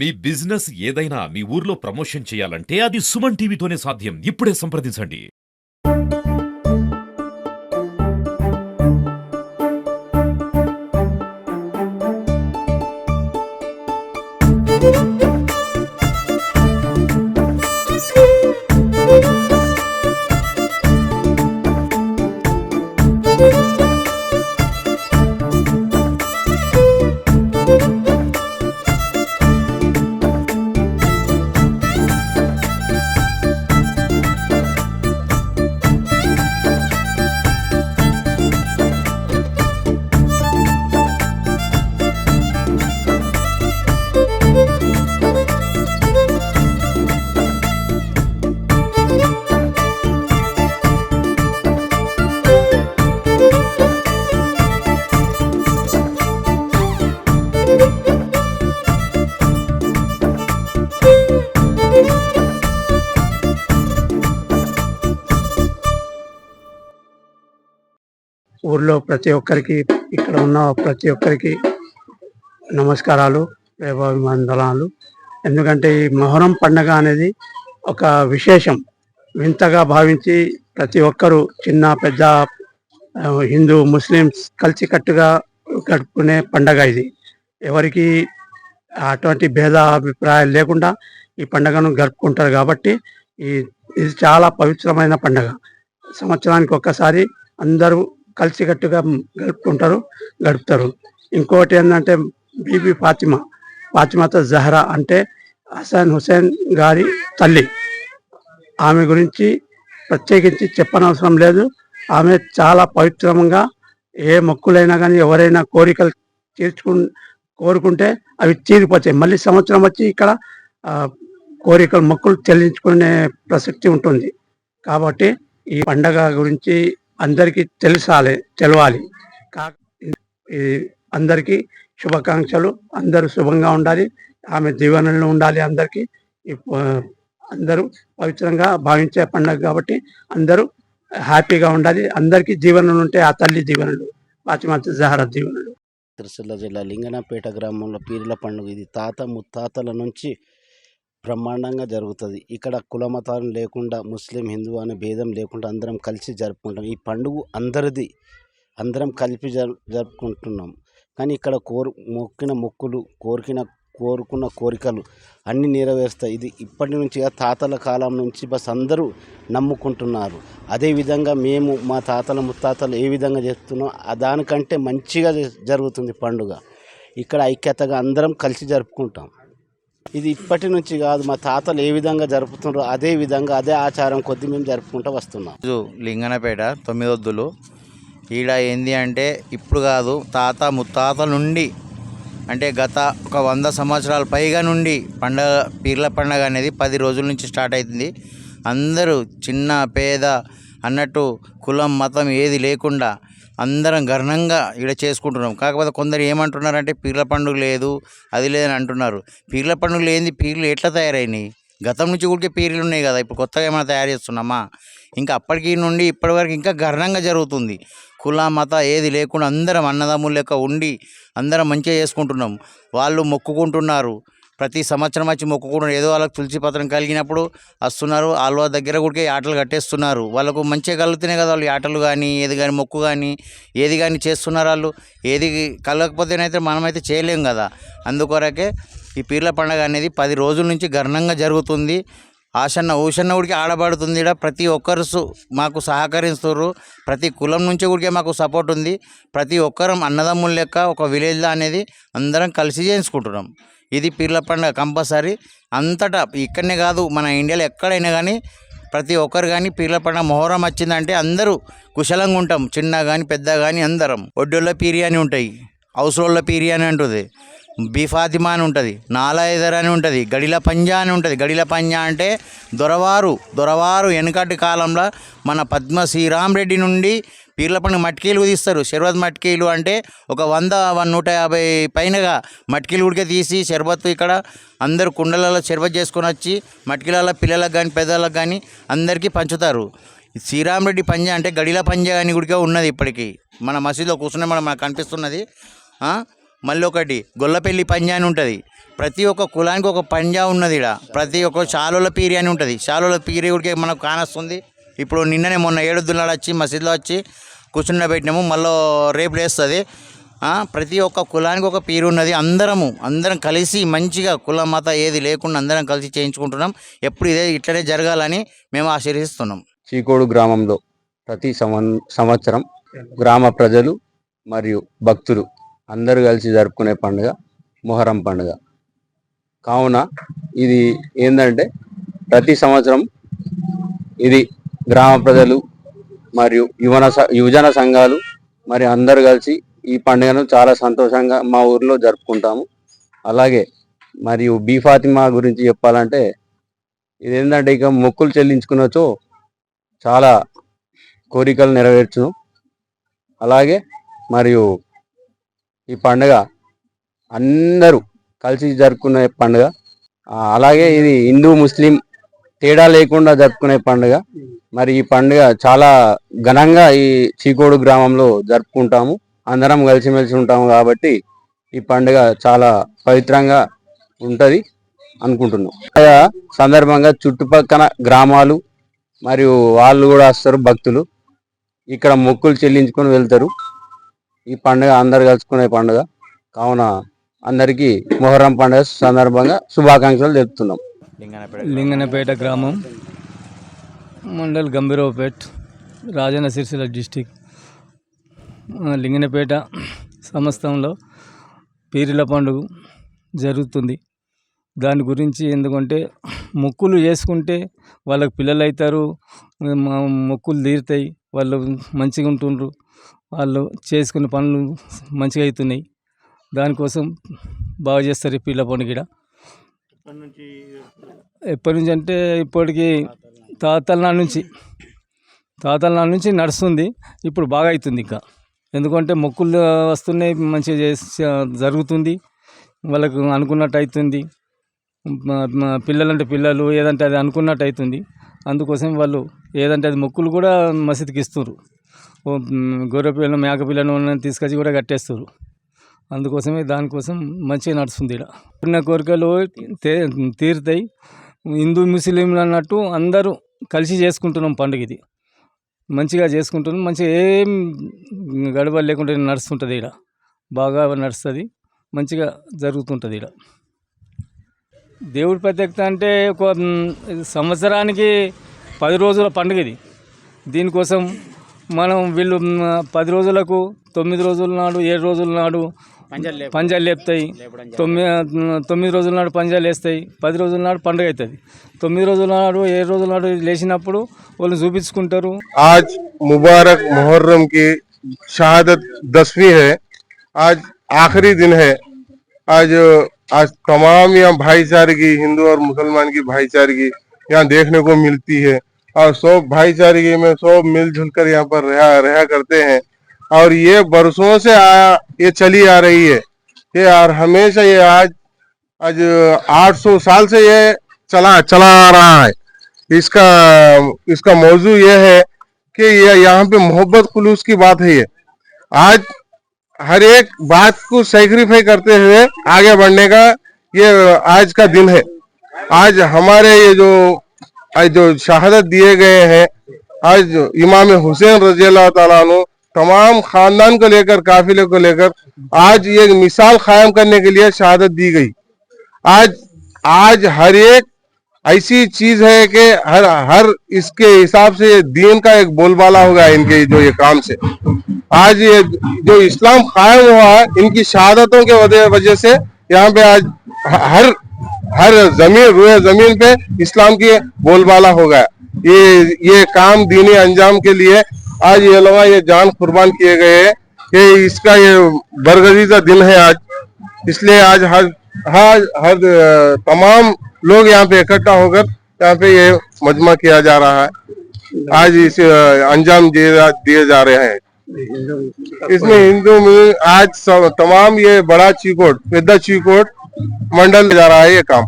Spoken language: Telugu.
మీ బిజినెస్ ఏదైనా మీ ఊర్లో ప్రమోషన్ చేయాలంటే అది సుమన్ టీవీతోనే సాధ్యం. ఇప్పుడే సంప్రదించండి. ఊర్లో ప్రతి ఒక్కరికి, ఇక్కడ ఉన్న ప్రతి ఒక్కరికి నమస్కారాలు, ప్రేమాభివందనాలు. ఎందుకంటే ఈ మొహరం పండగ అనేది ఒక విశేషం. వింతగా భావించి ప్రతి ఒక్కరూ చిన్న పెద్ద హిందూ ముస్లిమ్స్ కలిసికట్టుగా గడుపుకునే పండగ ఇది. ఎవరికి అటువంటి భేదాభిప్రాయాలు లేకుండా ఈ పండగను గడుపుకుంటారు కాబట్టి ఇది చాలా పవిత్రమైన పండగ. సంవత్సరానికి ఒక్కసారి అందరూ కలిసికట్టుగా గడుపుతారు. ఇంకోటి ఏంటంటే బీబీ ఫాతిమాతో జహరా అంటే హసన్ హుసేన్ గారి తల్లి. ఆమె గురించి ప్రత్యేకించి చెప్పనవసరం లేదు. ఆమె చాలా పవిత్రంగా ఏ మొక్కులైనా కానీ ఎవరైనా కోరికలు కోరుకుంటే అవి తీరిపోతాయి. మళ్ళీ సంవత్సరం వచ్చి ఇక్కడ మొక్కులు చెల్లించుకునే ప్రసక్తి ఉంటుంది. కాబట్టి ఈ పండగ గురించి అందరికీ తెలవాలి. అందరికీ శుభాకాంక్షలు. అందరూ శుభంగా ఉండాలి, ఆమె దీవెనలు ఉండాలి. అందరూ పవిత్రంగా భావించే పండుగ కాబట్టి అందరూ హ్యాపీగా ఉండాలి. అందరికీ దీవెనలు ఉంటే ఆ తల్లి దీవెనలు, ఫాతిమా జహరా దీవెనలు. సిరిసిల్ల జిల్లా లింగనపేట గ్రామంలో పీర్ల పండుగ ఇది తాత ముత్తాతల నుంచి బ్రహ్మాండంగా జరుగుతుంది. ఇక్కడ కులమతాలు లేకుండా ముస్లిం హిందూ అనే భేదం లేకుండా అందరం కలిసి జరుపుకుంటాం. ఈ పండుగ అందరిది, అందరం కలిపి జరుపుకుంటున్నాం. కానీ ఇక్కడ మొక్కిన మొక్కులు, కోరుకున్న కోరికలు అన్నీ నెరవేరుస్తాయి. ఇది ఇప్పటి నుంచి తాతల కాలం నుంచి బస్ అందరూ నమ్ముకుంటున్నారు. అదేవిధంగా మేము మా తాతల ముత్తాతలు ఏ విధంగా చేస్తున్నాం దానికంటే మంచిగా జరుగుతుంది పండుగ. ఇక్కడ ఐక్యతగా అందరం కలిసి జరుపుకుంటాం. ఇది ఇప్పటి నుంచి కాదు, మా తాతలు ఏ విధంగా జరుపుతున్నారో అదే విధంగా అదే ఆచారం కొద్ది మేము జరుపుకుంటూ వస్తున్నాం. లింగనపేట 9 వద్దులు ఈడ ఏంది అంటే ఇప్పుడు కాదు, తాత ముత్తాతల నుండి అంటే గత ఒక 100 సంవత్సరాల పైగా నుండి పీర్ల పండగ అనేది 10 రోజుల నుంచి స్టార్ట్ అవుతుంది. అందరూ చిన్న పేద అన్నట్టు కులం మతం ఏది లేకుండా అందరం ఘనంగా ఇక్కడ చేసుకుంటున్నాం. కాకపోతే కొందరు ఏమంటున్నారంటే పీర్ల పండుగ లేదు, అది లేదని అంటున్నారు. పీర్ల పండుగలు ఏంది, పీర్లు ఎట్లా తయారైనాయి? గతం నుంచి కూడా పీర్లు ఉన్నాయి కదా, ఇప్పుడు కొత్తగా ఏమైనా తయారు చేస్తున్నామా? ఇంకా అప్పటికి నుండి ఇప్పటి వరకు ఇంకా ఘనంగా జరుగుతుంది. కుల మత ఏది లేకుండా అందరం అన్నదమ్ముల లెక్క ఉండి అందరం మంచిగా చేసుకుంటున్నాం. వాళ్ళు మొక్కుకుంటున్నారు, ప్రతి సంవత్సరం వచ్చి మొక్కుకుంటున్నారు. ఏదో వాళ్ళకి తులసి పత్రం కలిగినప్పుడు వస్తున్నారు, వాళ్ళ దగ్గర కూడా ఆటలు కట్టేస్తున్నారు. వాళ్ళకు మంచిగా కలుగుతున్నాయి కదా, వాళ్ళు ఆటలు కానీ ఏది కానీ మొక్కు కానీ ఏది కానీ చేస్తున్నారు. వాళ్ళు ఏది కలగకపోతేనైతే మనమైతే చేయలేం కదా. అందుకొరకే ఈ పీర్ల పండుగ అనేది 10 రోజుల నుంచి ఘనంగా జరుగుతుంది. ఊషన్న ఉడికి ఆడబడుతుంది. ప్రతి ఒక్కరు మాకు సహకరిస్తారు. ప్రతి కులం నుంచి కూడా మాకు సపోర్ట్ ఉంది. ప్రతి ఒక్కరం అన్నదమ్ముల లెక్క ఒక విలేజ్లో అనేది అందరం కలిసి చేసుకుంటున్నాం. ఇది పీర్ల పండుగ కంపల్సరీ అంతటా, ఇక్కడనే కాదు మన ఇండియాలో ఎక్కడైనా కానీ ప్రతి ఒక్కరు కానీ పీర్ల పండుగ మొహరం వచ్చిందంటే అందరూ కుశలంగా ఉంటాం. చిన్న కానీ పెద్ద కానీ అందరం. ఒడ్డోళ్ళ పీరి అని ఉంటాయి, హౌస్రోళ్ళ పీరి అని ఉంటుంది, ఫాతిమా అని ఉంటుంది, నాలాయిదర్ అని ఉంటుంది, గడిల పంజా అని ఉంటుంది. గడిల పంజా అంటే దొరవారు వెనుకటి కాలంలో మన పద్మ శ్రీరామరెడ్డి నుండి పీర్ల పండుగ మట్కీలు తీస్తారు. షర్బత్ మట్కీలు అంటే ఒక 100-150 పైనగా మట్కీలు ఉడికే తీసి షర్బత్ ఇక్కడ అందరు కుండలలో షర్బత్ చేసుకొని వచ్చి మట్కీలలో పిల్లలకు కానీ పెద్దలకు కానీ అందరికీ పంచుతారు. శ్రీరామరెడ్డి పంజా అంటే గడిల పంజా అని కూడా ఉన్నది. ఇప్పటికీ మన మసీదులో కూర్చునే మనకు కనిపిస్తున్నది. మళ్ళీ ఒకటి గొల్లపల్లి పంజా అని ఉంటుంది. ప్రతి ఒక్క కులానికి ఒక పంజా ఉన్నది. ఇక్కడ ప్రతి ఒక్క శాలుల పీరి అని ఉంటుంది. శాలుల పీరి కూడా మనకు కానొస్తుంది. ఇప్పుడు నిన్ననే మొన్న 7 దుల్లాలు వచ్చి మసీదులో వచ్చి కూర్చుండబెట్టినాము. మళ్ళీ రేపు లేస్తుంది. ప్రతి ఒక్క కులానికి ఒక పీరు ఉన్నది. అందరం కలిసి మంచిగా కుల మత ఏది లేకుండా అందరం కలిసి చేయించుకుంటున్నాం. ఎప్పుడు ఇట్లనే జరగాలని మేము ఆశీర్వదిస్తున్నాం. చీకోడు గ్రామంలో ప్రతి సంవత్సరం గ్రామ ప్రజలు మరియు భక్తులు అందరూ కలిసి జరుపుకునే పండుగ మొహరం పండుగ. కావున ఇది ఏంటంటే ప్రతి సంవత్సరం ఇది గ్రామ ప్రజలు మరియు యువజన సంఘాలు మరి అందరు కలిసి ఈ పండుగను చాలా సంతోషంగా మా ఊర్లో జరుపుకుంటాము. అలాగే మరియు బీ ఫాతిమా గురించి చెప్పాలంటే ఇదేంటంటే ఇక మొక్కులు చెల్లించుకున్నచో చాలా కోరికలు నెరవేర్చును. అలాగే మరియు ఈ పండుగ అందరూ కలిసి జరుపుకునే పండుగ. అలాగే ఇది హిందూ ముస్లిం తేడా లేకుండా జరుపుకునే పండుగ. మరి ఈ పండుగ చాలా ఘనంగా ఈ చీకోడు గ్రామంలో జరుపుకుంటాము. అందరం కలిసిమెలిసి ఉంటాము కాబట్టి ఈ పండుగ చాలా పవిత్రంగా ఉంటుంది అనుకుంటున్నాం. సందర్భంగా చుట్టుపక్కల గ్రామాలు మరియు వాళ్ళు కూడా వస్తారు, భక్తులు ఇక్కడ మొక్కులు చెల్లించుకొని వెళ్తారు. ఈ పండుగ అందరు కలుసుకునే పండుగ కావున అందరికీ మొహర్రం పండుగ సందర్భంగా శుభాకాంక్షలు తెలుపుతున్నాం. లింగనపేట గ్రామం, మండల్ గంభీరావుపేట్, రాజన్న సిరిసిల్ల డిస్టిక్. లింగనపేట సంస్థంలో పీరీల పండుగ జరుగుతుంది. దాని గురించి ఎందుకంటే మొక్కులు చేసుకుంటే వాళ్ళకి పిల్లలు అవుతారు, మొక్కులు తీరుతాయి, వాళ్ళు మంచిగా ఉంటుండ్రు, వాళ్ళు చేసుకునే పనులు మంచిగా అవుతున్నాయి. దానికోసం బాగా చేస్తారు ఈ పీర్ల పండుగ. ఎప్పటి నుంచి అంటే ఇప్పటికి తాతల నాటి నుంచి నడుస్తుంది. ఇప్పుడు బాగా అవుతుంది ఇంకా, ఎందుకంటే మొక్కులు వస్తున్నాయి, మంచిగా జరుగుతుంది, వాళ్ళకు అనుకున్నట్టు అవుతుంది. పిల్లలంటే పిల్లలు ఏదంటే అది అనుకున్నట్టు అవుతుంది. అందుకోసం వాళ్ళు ఏదంటే అది మొక్కులు కూడా మసీదుకి ఇస్తున్నారు. గొర్రె పిల్లను మేక పిల్లను తీసుకొచ్చి కూడా కట్టేస్తారు. అందుకోసమే దానికోసం మంచిగా నడుస్తుంది. ఇక్కడ ఉన్న కోరికలు తీరుతాయి. హిందూ ముస్లింలు అన్నట్టు అందరూ కలిసి చేసుకుంటున్నాం పండుగ. ఇది మంచిగా చేసుకుంటున్నాం. మంచిగా ఏం గడబడి లేకుండా నడుస్తుంటుంది. ఇక్కడ బాగా నడుస్తుంది, మంచిగా జరుగుతుంటుంది. ఇక్కడ దేవుడి ప్రత్యేకత అంటే ఒక సంవత్సరానికి 10 రోజుల పండుగ ఇది. దీనికోసం మనం వీళ్ళు 10 రోజులకు 9 రోజుల నాడు 7 రోజుల నాడు పంజాలు లేపుతాయి, 9 రోజుల నాడు పంజాలు వేస్తాయి, 10 రోజుల నాడు పండుగ అవుతుంది. 9 రోజుల నాడు 7 రోజుల నాడు లేచినప్పుడు వాళ్ళు చూపించుకుంటారు. आज मुबारक मुहर्रम की शहादत 10वीं है। आज आखिरी दिन है। आज तमाम यहाँ भाईचारगी, हिंदू और मुसलमान की भाईचारगी यहाँ देखने को मिलती है और सब भाईचारगी में सब मिलजुल कर यहाँ पर रहा करते हैं। और ये बरसों से ये चली आ रही है। ये और हमेशा ये आज 800 साल से ये चला आ रहा है। इसका मौजू ये है कि ये यहाँ पे मोहब्बत खुलूस की बात है। ये आज हर एक बात को सैक्रिफाई करते हुए आगे बढ़ने का ये आज का दिन है। आज हमारे ये जो शहादत दिए गए हैं, आज इमाम हुसैन रज़ियल्लाहु ताला अन्हु तमाम खानदान को लेकर, काफिले को लेकर आज ये मिसाल कायम करने के लिए शहादत दी गई। आज हर एक ऐसी चीज है कि हर इसके हिसाब से दीन का एक बोलबाला होगा इनके जो ये काम से। आज ये जो इस्लाम कायम हुआ है इनकी शहादतों के वजह से यहाँ पे आज हर जमीन पे इस्लाम की बोलबाला होगा। ये काम दीनी अंजाम के लिए आज ये लोग ये जान कुर्बान किए गए हैं कि इसका ये बरगजीदा दिन है आज। इसलिए आज हर तमाम लोग यहाँ पे इकट्ठा होकर यहाँ पे ये मजमा किया जा रहा है। आज इसे अंजाम दिए जा रहे हैं। इसमें हिंदू में आज तमाम ये बड़ा चीकोट, पेद्दा चीकोट मंडल जा रहा है ये काम।